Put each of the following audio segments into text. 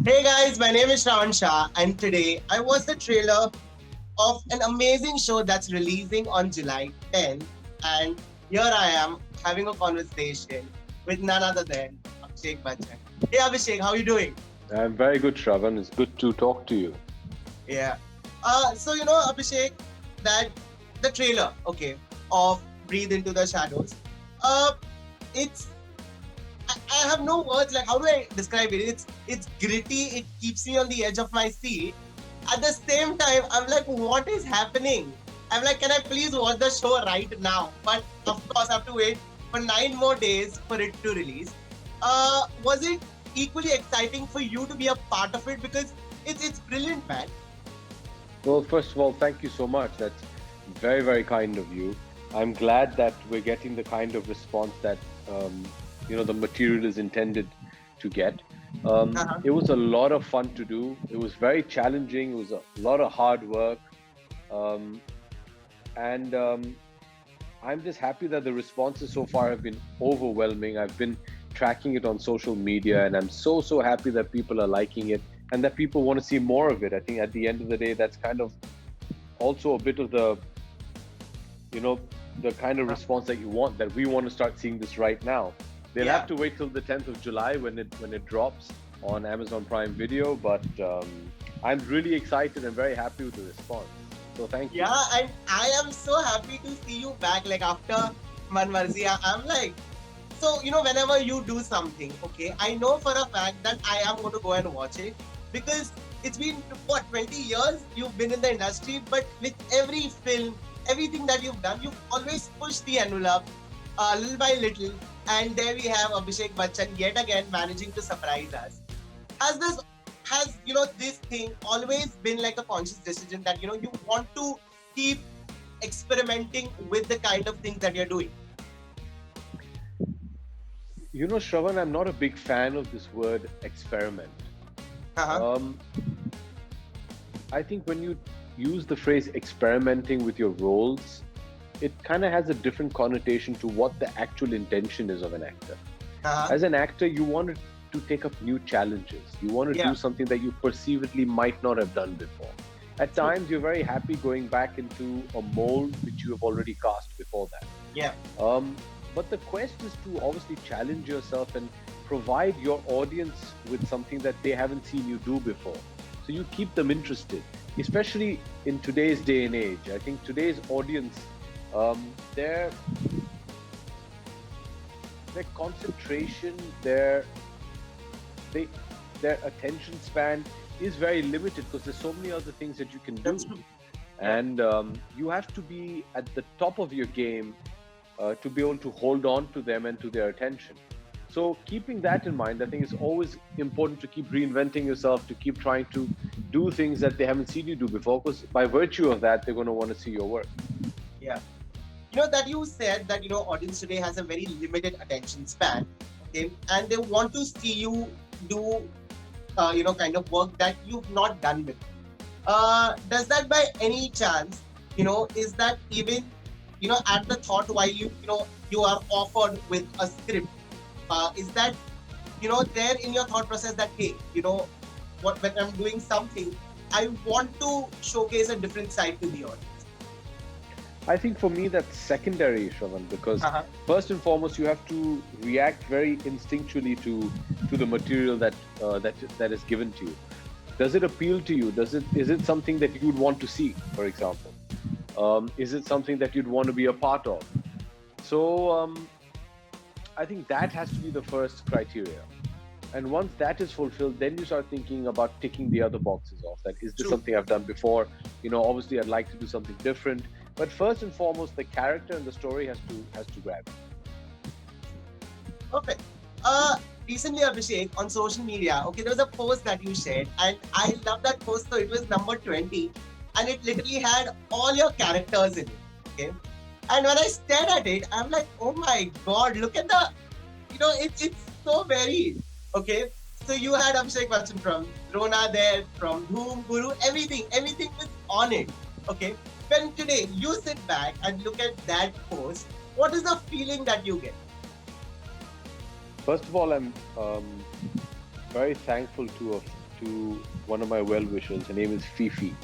Hey guys, my name is Shravan Shah, and today I watched the trailer of an amazing show that's releasing on July 10th. And here I am having a conversation with none other than Abhishek Bachchan. Hey Abhishek, how are you doing? I'm very good, Shravan. It's good to talk to you. Yeah. Abhishek, that the trailer, okay, of Breathe Into the Shadows. Uh, it's I have no words. Like, how do I describe it? It's gritty. It keeps me on the edge of my seat. At the same time, I'm like, what is happening? I'm like, can I please watch the show right now? But of course, I have to wait for 9 more days for it to release. Was it equally exciting for you to be a part of it? Because it's brilliant, man. Well, first of all, thank you so much. That's very, very kind of you. I'm glad that we're getting the kind of response that the material is intended to get. Uh-huh. It was a lot of fun to do. It was very challenging. It was a lot of hard work, um, and I'm just happy that the responses so far have been overwhelming. I've been tracking it on social media, and I'm so happy that people are liking it and that people want to see more of it. I think at the end of the day, that's kind of also a bit of you know, the kind of response that you want. That we want to start seeing this right now. They'll have Yeah. to wait till the 10th of July when it drops on Amazon Prime Video. But I'm really excited and very happy with the response. So thank you. Yeah, and I am so happy to see you back. Like after Manmarzi, I'm like, so whenever you do something, okay, I know for a fact that I am going to go and watch it because it's been what 20 years you've been in the industry, but with every film, everything that you've done, you've always pushed the envelope little by little. And there we have Abhishek Bachchan yet again managing to surprise us. Has this has this thing always been like a conscious decision that you want to keep experimenting with the kind of things that you're doing? Shravan, I'm not a big fan of this word experiment. Uh-huh. Um, I think when you use the phrase experimenting with your roles, it kind of has a different connotation to what the actual intention is of an actor. Uh-huh. As an actor, you want to take up new challenges. You want to Yeah. do something that you perceivedly might not have done before. At True. times, you're very happy going back into a mold which you have already cast before that. Yeah. Um, but the quest is to obviously challenge yourself and provide your audience with something that they haven't seen you do before. So you keep them interested, especially in today's day and age. I think today's audience, their concentration, they, their attention span is very limited because there's so many other things that you can do, That's true. Yeah. and you have to be at the top of your game to be able to hold on to them and to their attention. So keeping that in mind, I think it's always important to keep reinventing yourself, to keep trying to do things that they haven't seen you do before, because by virtue of that, they're going to want to see your work. Yeah. That you said that audience today has a very limited attention span, okay, and they want to see you do kind of work that you've not done before. Does that by any chance, is that even at the thought while you are offered with a script, is that there in your thought process that, hey, what, when I'm doing something, I want to showcase a different side to the audience? I think for me that's secondary, Shravan, because Uh-huh. first and foremost you have to react very instinctually to the material that is given to you. Does it appeal to you? Is it something that you'd want to see, for example? Is it something that you'd want to be a part of? So I think that has to be the first criteria. And once that is fulfilled, then you start thinking about ticking the other boxes off. That is this True. something I've done before? Obviously I'd like to do something different. But first and foremost, the character and the story has to grab you. Perfect. Recently, Abhishek, on social media, okay, there was a post that you shared, and I love that post. So it was number 20, and it literally had all your characters in it. Okay, and when I stared at it, I'm like, oh my god, look at the, it's so varied. Okay, so you had Abhishek Bachchan from Rona there, from Dhoom, Guru, everything was on it. Okay, when today you sit back and look at that post, what is the feeling that you get? First of all, I'm very thankful to have to one of my well-wishers. Her name is Fifi.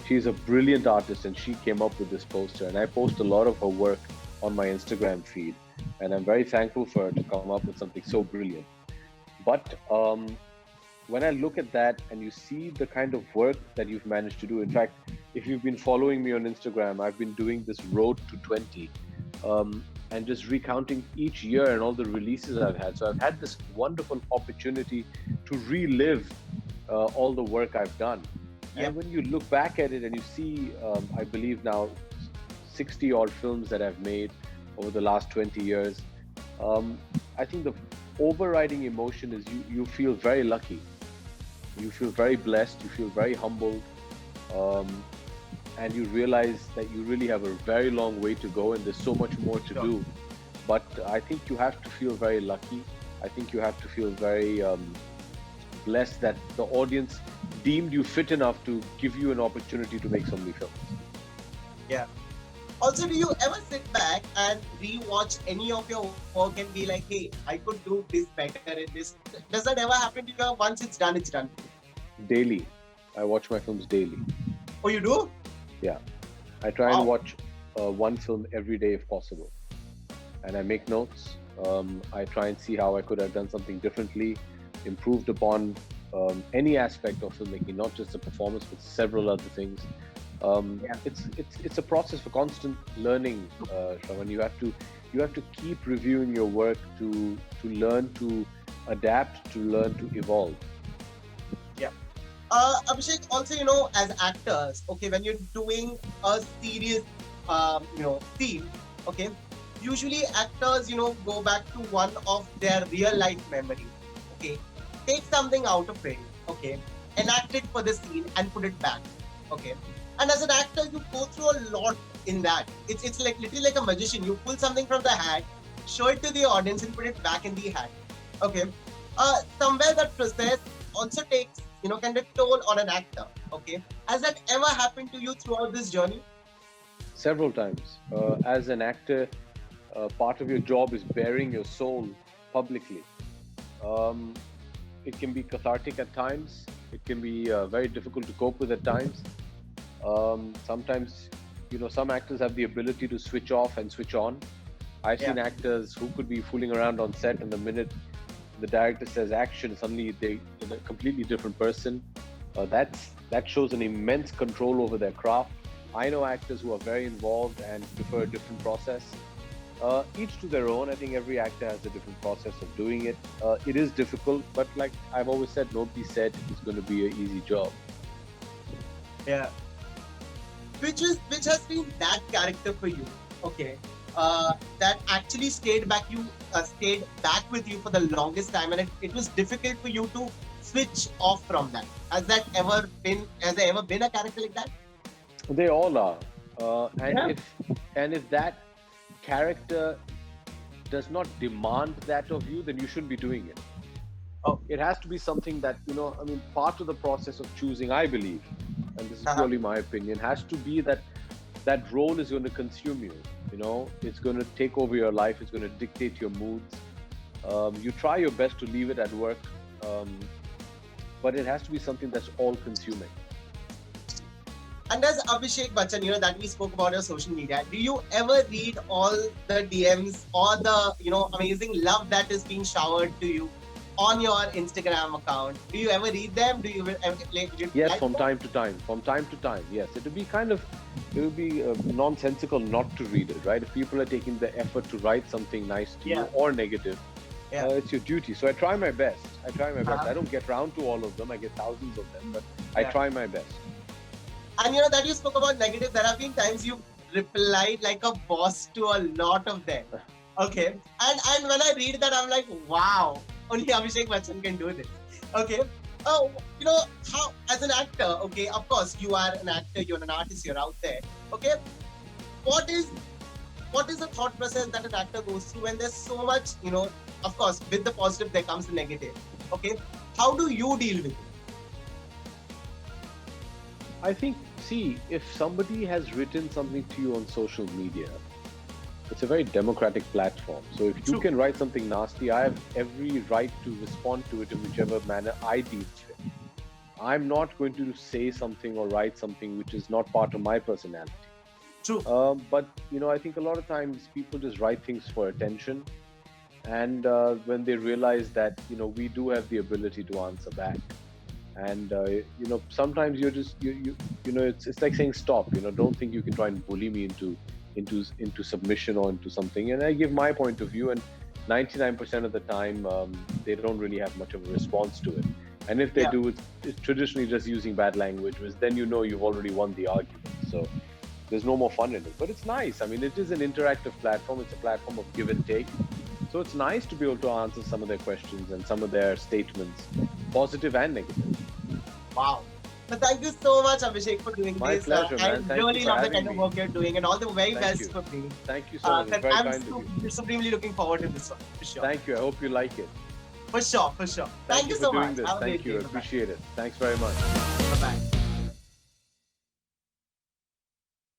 She's a brilliant artist and she came up with this poster. And I post a lot of her work on my Instagram feed. And I'm very thankful for her to come up with something so brilliant. But when I look at that and you see the kind of work that you've managed to do, in fact, if you've been following me on Instagram, I've been doing this road to 20 and just recounting each year and all the releases I've had. So I've had this wonderful opportunity to relive all the work I've done. Yep. And when you look back at it and you see, I believe now 60 odd films that I've made over the last 20 years, I think the overriding emotion is you feel very lucky. You feel very blessed, you feel very humbled, and you realize that you really have a very long way to go and there's so much more to do. But I think you have to feel very lucky. I think you have to feel very blessed that the audience deemed you fit enough to give you an opportunity to make so many films. Yeah. Also, do you ever sit back and rewatch any of your work and be like, hey, I could do this better in this? Does that ever happen to you? Once it's done, it's done. Daily. I watch my films daily. Oh, you do? Yeah. I try Wow. and watch one film every day if possible. And I make notes. I try and see how I could have done something differently, improved upon any aspect of filmmaking, not just the performance, but several other things. It's a process for constant learning, Shravan. You have to keep reviewing your work to learn to adapt, to learn to evolve. Yeah. Abhishek, also, as actors, okay, when you're doing a serious, scene, okay, usually actors, go back to one of their real life memories, okay, take something out of it, okay, enact it for the scene and put it back, okay. And as an actor, you go through a lot in that. It's like literally like a magician. You pull something from the hat, show it to the audience, and put it back in the hat. Okay. Somewhere that process also takes, kind of toll on an actor. Okay. Has that ever happened to you throughout this journey? Several times. As an actor, part of your job is bearing your soul publicly. It can be cathartic at times. It can be very difficult to cope with at times. Sometimes, some actors have the ability to switch off and switch on. I've seen actors who could be fooling around on set, and the minute the director says action, suddenly they're a completely different person. That shows an immense control over their craft. I know actors who are very involved and prefer a different process. Each to their own. I think every actor has a different process of doing it. It is difficult, but like I've always said, nobody said it's going to be an easy job. Yeah. Which has been that character for you? Okay. That actually stayed back with you for the longest time, and it was difficult for you to switch off from that. Has there ever been a character like that? They all are, and if that character does not demand that of you, then you shouldn't be doing it. Oh. It has to be something that part of the process of choosing, I believe, and this is purely my opinion, has to be that role is going to consume you. It's going to take over your life. It's going to dictate your moods. You try your best to leave it at work, but it has to be something that's all-consuming. And as Abhishek Bachchan, that we spoke about your social media, do you ever read all the DMs or the amazing love that is being showered to you on your Instagram account? Do you ever read them? Do you ever Yes, from time to time. From time to time, yes. It would be nonsensical not to read it, right? If people are taking the effort to write something nice to you or negative, it's your duty. So I try my best. I don't get round to all of them. I get thousands of them, but I try my best. And that you spoke about negative, there have been times you replied like a boss to a lot of them. Okay. And when I read that, I'm like, wow, only Abhishek Bachchan can do this. Okay. How, as an actor, okay, of course, you are an actor, you're an artist, you're out there. Okay. What is the thought process that an actor goes through when there's so much, of course, with the positive, there comes the negative. Okay. How do you deal with it? I think, if somebody has written something to you on social media, it's a very democratic platform. So if you can write something nasty, I have every right to respond to it in whichever manner I deem fit. I'm not going to say something or write something which is not part of my personality. True. But I think a lot of times people just write things for attention, and when they realize that we do have the ability to answer back, and sometimes you're just it's like saying stop. Don't think you can try and bully me into submission or into something. And I give my point of view, and 99% of the time they don't really have much of a response to it. And if they Yeah. do, it's traditionally just using bad language, which then you've already won the argument. So there's no more fun in it. But it's nice. I mean, it is an interactive platform. It's a platform of give and take. So it's nice to be able to answer some of their questions and some of their statements, positive and negative. Wow. But thank you so much, Abhishek, for doing My this. pleasure, I man. Thank you really for love the having kind of me. work you're doing, and all the very Thank best you. for me. Thank you so much. It's very I'm kind of you. supremely looking forward to this one, for sure. Thank you. I hope you like it. For sure, for sure. Thank you for so doing much. this. Have a Thank great you. day. I appreciate it. Thanks very much. Bye-bye.